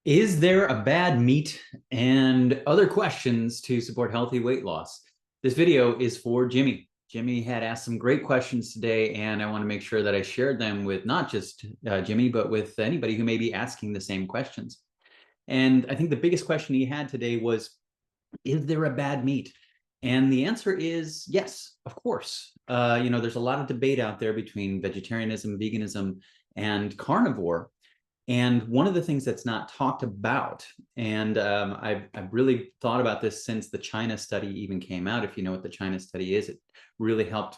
Is there a bad meat and other questions to support healthy weight loss? This video is for Jimmy. Jimmy had asked some great questions today, and I want to make sure that I shared them with not just Jimmy, but with anybody who may be asking the same questions. And I think the biggest question he had today was, is there a bad meat? And the answer is yes, of course. There's a lot of debate out there between vegetarianism, veganism, and carnivore. And one of the things that's not talked about, and I've really thought about this since the China study even came out. If you know what the China study is, it really helped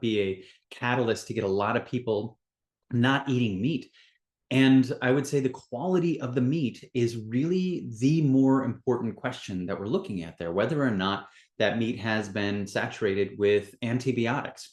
be a catalyst to get a lot of people not eating meat. And I would say the quality of the meat is really the more important question that we're looking at there, whether or not that meat has been saturated with antibiotics.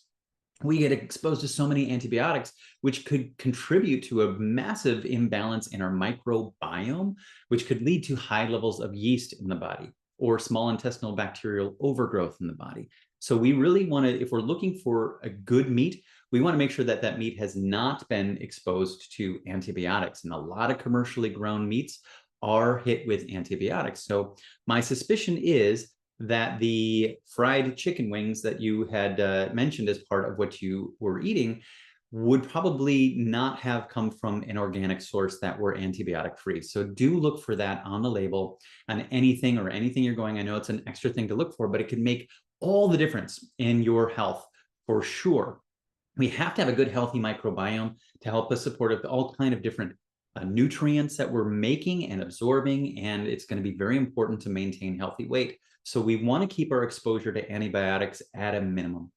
We get exposed to so many antibiotics, which could contribute to a massive imbalance in our microbiome, which could lead to high levels of yeast in the body or small intestinal bacterial overgrowth in the body. So we really want to, if we're looking for a good meat, we want to make sure that that meat has not been exposed to antibiotics. And a lot of commercially grown meats are hit with antibiotics. So my suspicion is that the fried chicken wings that you had mentioned as part of what you were eating would probably not have come from an organic source that were antibiotic free. So do look for that on the label on anything or anything you're going. I know it's an extra thing to look for, but it can make all the difference in your health for sure. We have to have a good, healthy microbiome to help us support all kind of different nutrients that we're making and absorbing, and it's going to be very important to maintain healthy weight. So we want to keep our exposure to antibiotics at a minimum.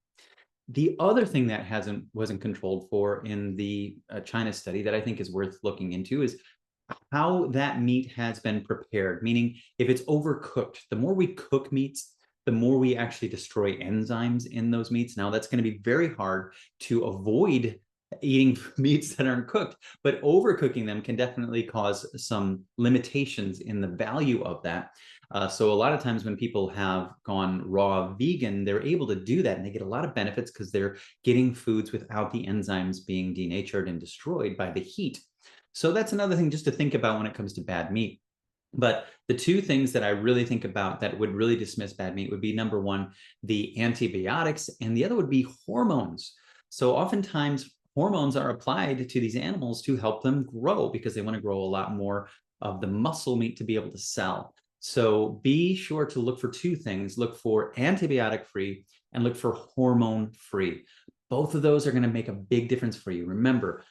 The other thing that wasn't controlled for in the China study that I think is worth looking into is how that meat has been prepared, meaning if it's overcooked. The more we cook meats, the more we actually destroy enzymes in those meats. Now, that's going to be very hard to avoid eating meats that aren't cooked, but overcooking them can definitely cause some limitations in the value of that. So a lot of times when people have gone raw vegan, they're able to do that and they get a lot of benefits because they're getting foods without the enzymes being denatured and destroyed by the heat. So that's another thing just to think about when it comes to bad meat. But the two things that I really think about that would really dismiss bad meat would be number one, the antibiotics, and the other would be hormones. So oftentimes hormones are applied to these animals to help them grow because they want to grow a lot more of the muscle meat to be able to sell. So be sure to look for two things. Look for antibiotic free and look for hormone free. Both of those are going to make a big difference for you. Remember,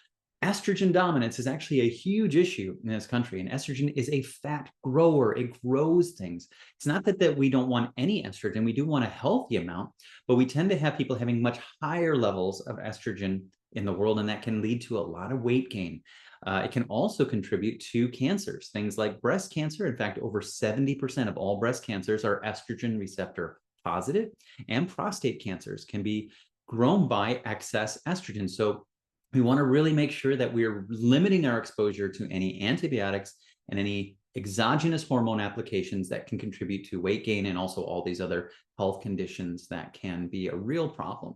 estrogen dominance is actually a huge issue in this country, and estrogen is a fat grower. It grows things. It's not that we don't want any estrogen. We do want a healthy amount, but we tend to have people having much higher levels of estrogen in the world, and that can lead to a lot of weight gain. It can also contribute to cancers, things like breast cancer. In fact, over 70% of all breast cancers are estrogen receptor positive, and prostate cancers can be grown by excess estrogen. So we want to really make sure that we're limiting our exposure to any antibiotics and any exogenous hormone applications that can contribute to weight gain and also all these other health conditions that can be a real problem.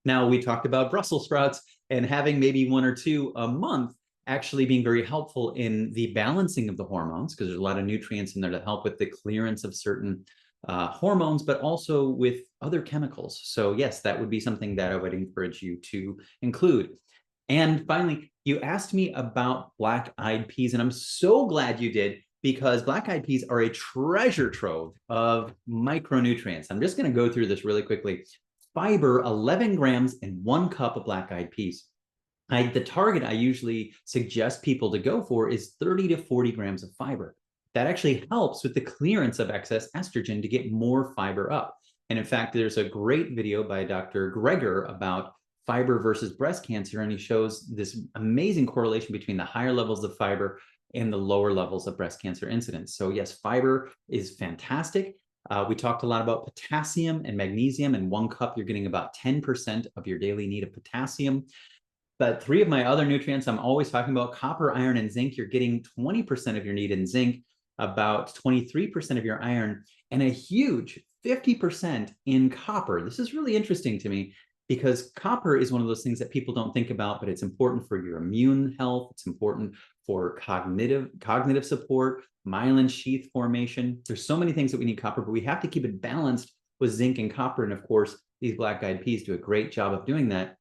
Now, we talked about Brussels sprouts and having maybe one or two a month actually being very helpful in the balancing of the hormones, because there's a lot of nutrients in there that help with the clearance of certain hormones, but also with other chemicals. So yes, that would be something that I would encourage you to include. And finally, you asked me about black-eyed peas, and I'm so glad you did, because black-eyed peas are a treasure trove of micronutrients. I'm just going to go through this really quickly. Fiber, 11 grams in 1 cup of black-eyed peas. The target I usually suggest people to go for is 30 to 40 grams of fiber. That actually helps with the clearance of excess estrogen to get more fiber up. And in fact, there's a great video by Dr. Greger about fiber versus breast cancer, and he shows this amazing correlation between the higher levels of fiber and the lower levels of breast cancer incidence. So yes, fiber is fantastic. We talked a lot about potassium and magnesium. In 1 cup, you're getting about 10% of your daily need of potassium. But three of my other nutrients, I'm always talking about copper, iron, and zinc. You're getting 20% of your need in zinc, about 23% of your iron, and a huge 50% in copper. This is really interesting to me because copper is one of those things that people don't think about, but it's important for your immune health. It's important for cognitive support, myelin sheath formation. There's so many things that we need copper, but we have to keep it balanced with zinc and copper. And of course, these black-eyed peas do a great job of doing that.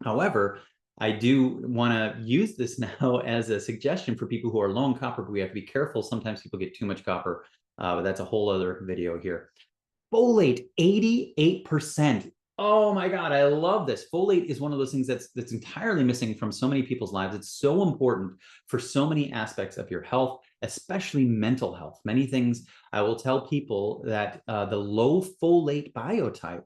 However, I do want to use this now as a suggestion for people who are low in copper, but we have to be careful. Sometimes people get too much copper, but that's a whole other video here. Folate, 88%. Oh my God, I love this. Folate is one of those things that's entirely missing from so many people's lives. It's so important for so many aspects of your health, especially mental health. Many things I will tell people that the low folate biotype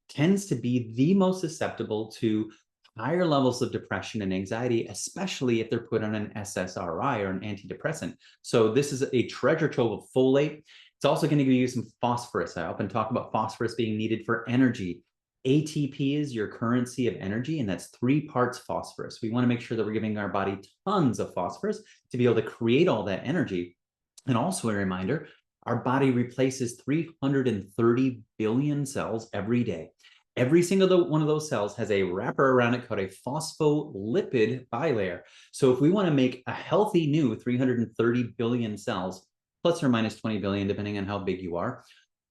tends to be the most susceptible to higher levels of depression and anxiety, especially if they're put on an SSRI or an antidepressant. So this is a treasure trove of folate. It's also going to give you some phosphorus. I often talk about phosphorus being needed for energy. ATP is your currency of energy, and that's 3 parts phosphorus. We want to make sure that we're giving our body tons of phosphorus to be able to create all that energy. And also a reminder, our body replaces 330 billion cells every day. Every single one of those cells has a wrapper around it called a phospholipid bilayer. So if we want to make a healthy new 330 billion cells, plus or minus 20 billion, depending on how big you are,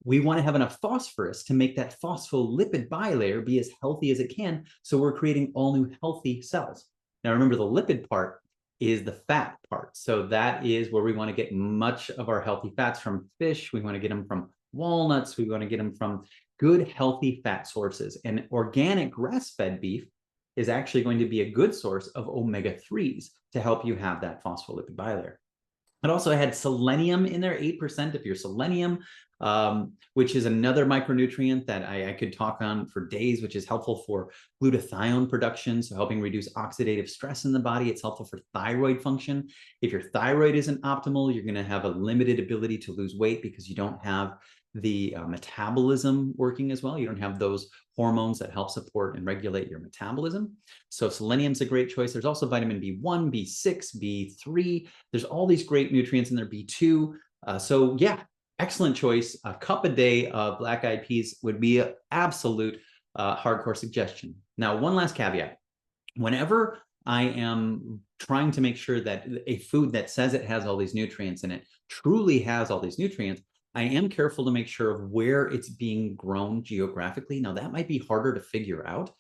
we want to have enough phosphorus to make that phospholipid bilayer be as healthy as it can. So we're creating all new healthy cells. Now, remember, the lipid part is the fat part. So that is where we want to get much of our healthy fats from fish. We want to get them from walnuts. We want to get them from good, healthy fat sources. And organic grass-fed beef is actually going to be a good source of omega-3s to help you have that phospholipid bilayer. It also had selenium in there, 8% of your selenium, which is another micronutrient that I could talk on for days, which is helpful for glutathione production, so helping reduce oxidative stress in the body. It's helpful for thyroid function. If your thyroid isn't optimal, you're going to have a limited ability to lose weight because you don't have the metabolism working as well. You don't have those hormones that help support and regulate your metabolism. So selenium's a great choice. There's also vitamin B1, B6, B3. There's all these great nutrients in there, B2. So yeah, excellent choice. A cup a day of black-eyed peas would be an absolute hardcore suggestion. Now, one last caveat. Whenever I am trying to make sure that a food that says it has all these nutrients in it truly has all these nutrients, I am careful to make sure of where it's being grown geographically. Now, that might be harder to figure out,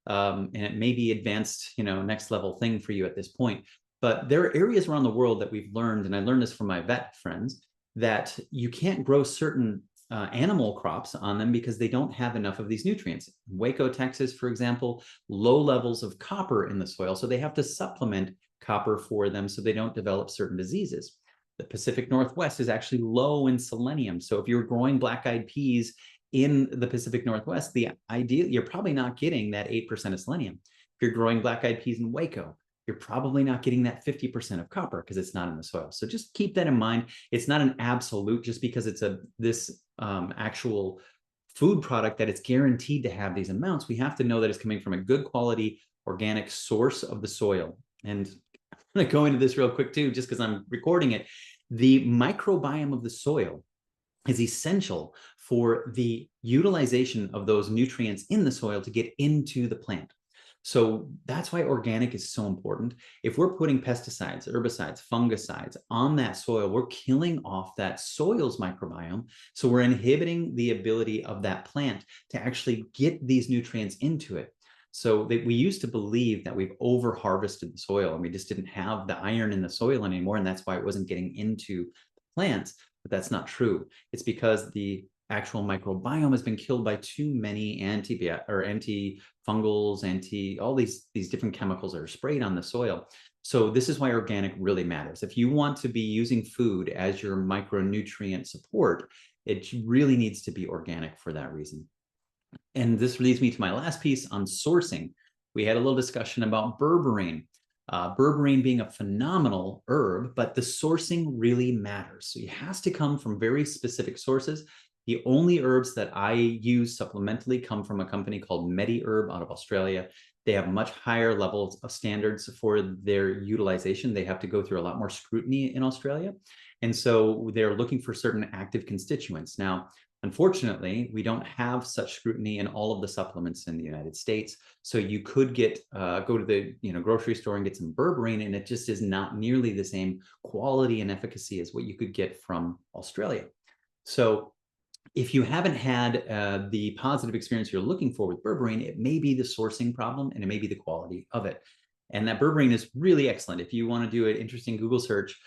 and it may be advanced, next level thing for you at this point. But there are areas around the world that we've learned, and I learned this from my vet friends, that you can't grow certain animal crops on them because they don't have enough of these nutrients. In Waco, Texas, for example, low levels of copper in the soil, so they have to supplement copper for them so they don't develop certain diseases. The Pacific Northwest is actually low in selenium. So if you're growing black-eyed peas in the Pacific Northwest, the idea, you're probably not getting that 8% of selenium. If you're growing black-eyed peas in Waco, you're probably not getting that 50% of copper because it's not in the soil. So just keep that in mind. It's not an absolute just because it's this actual food product that it's guaranteed to have these amounts. We have to know that it's coming from a good quality organic source of the soil. And I'm going to go into this real quick too, just because I'm recording it. The microbiome of the soil is essential for the utilization of those nutrients in the soil to get into the plant. So that's why organic is so important. If we're putting pesticides, herbicides, fungicides on that soil, we're killing off that soil's microbiome. So we're inhibiting the ability of that plant to actually get these nutrients into it. So we used to believe that we've over harvested the soil and we just didn't have the iron in the soil anymore. And that's why it wasn't getting into plants, but that's not true. It's because the actual microbiome has been killed by too many antifungals, all these different chemicals that are sprayed on the soil. So this is why organic really matters. If you want to be using food as your micronutrient support, it really needs to be organic for that reason. And this leads me to my last piece on sourcing. We had a little discussion about berberine. Berberine being a phenomenal herb, but the sourcing really matters. So it has to come from very specific sources. The only herbs that I use supplementally come from a company called MediHerb out of Australia. They have much higher levels of standards for their utilization. They have to go through a lot more scrutiny in Australia. And so they're looking for certain active constituents. Now, Unfortunately, we don't have such scrutiny in all of the supplements in the United States. So you could go to the grocery store and get some berberine, and it just is not nearly the same quality and efficacy as what you could get from Australia. So if you haven't had the positive experience you're looking for with berberine, it may be the sourcing problem and it may be the quality of it. And that berberine is really excellent. If you want to do an interesting Google search,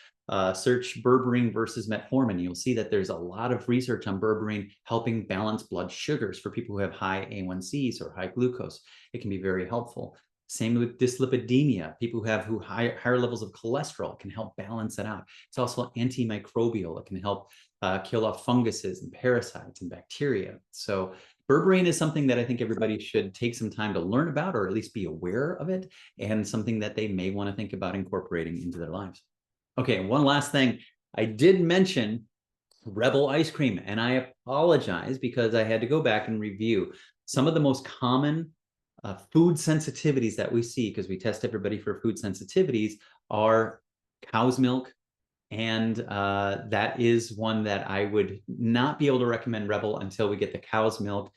search berberine versus metformin. You'll see that there's a lot of research on berberine helping balance blood sugars for people who have high A1Cs or high glucose. It can be very helpful. Same with dyslipidemia. People who have higher levels of cholesterol can help balance it out. It's also antimicrobial. It can help kill off funguses and parasites and bacteria. So berberine is something that I think everybody should take some time to learn about, or at least be aware of it, and something that they may want to think about incorporating into their lives. Okay, one last thing. I did mention Rebel ice cream, and I apologize because I had to go back and review some of the most common food sensitivities that we see, because we test everybody for food sensitivities, are cow's milk. And that is one that I would not be able to recommend Rebel until we get the cow's milk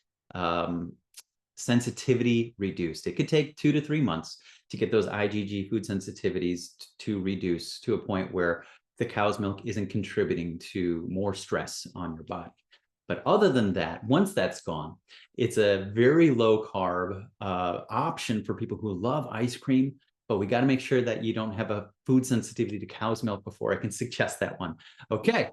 sensitivity reduced. It could take 2 to 3 months to get those IgG food sensitivities to reduce to a point where the cow's milk isn't contributing to more stress on your body. But other than that, once that's gone, it's a very low carb option for people who love ice cream. But we got to make sure that you don't have a food sensitivity to cow's milk before I can suggest that one. Okay.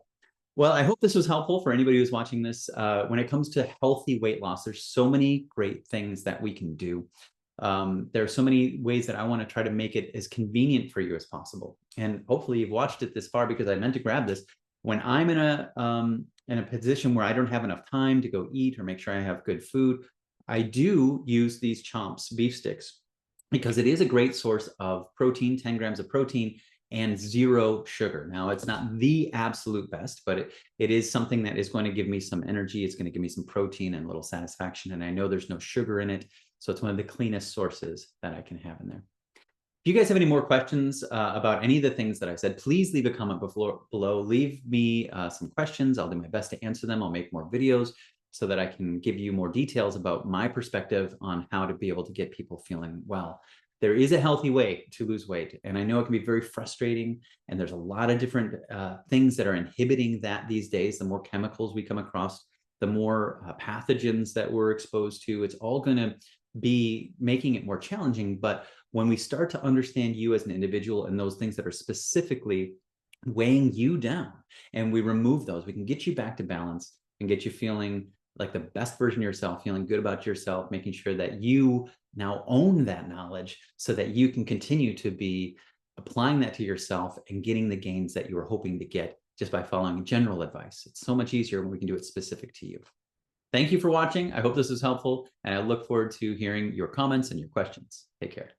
Well, I hope this was helpful for anybody who's watching this. When it comes to healthy weight loss, there's so many great things that we can do. There are so many ways that I want to try to make it as convenient for you as possible. And hopefully you've watched it this far, because I meant to grab this. When I'm in a position where I don't have enough time to go eat or make sure I have good food, I do use these Chomps beef sticks, because it is a great source of protein, 10 grams of protein and 0 sugar. Now, it's not the absolute best, but it is something that is going to give me some energy. It's going to give me some protein and a little satisfaction. And I know there's no sugar in it. So it's one of the cleanest sources that I can have in there. If you guys have any more questions about any of the things that I said, please leave a comment below. Leave me some questions. I'll do my best to answer them. I'll make more videos so that I can give you more details about my perspective on how to be able to get people feeling well. There is a healthy way to lose weight, and I know it can be very frustrating, and there's a lot of different things that are inhibiting that these days. The more chemicals we come across, the more pathogens that we're exposed to, it's all going to be making it more challenging. But when we start to understand you as an individual and those things that are specifically weighing you down, and we remove those, we can get you back to balance and get you feeling like the best version of yourself, feeling good about yourself, making sure that you now own that knowledge so that you can continue to be applying that to yourself and getting the gains that you were hoping to get just by following general advice. It's so much easier when we can do it specific to you. Thank you for watching. I hope this was helpful, and I look forward to hearing your comments and your questions. Take care.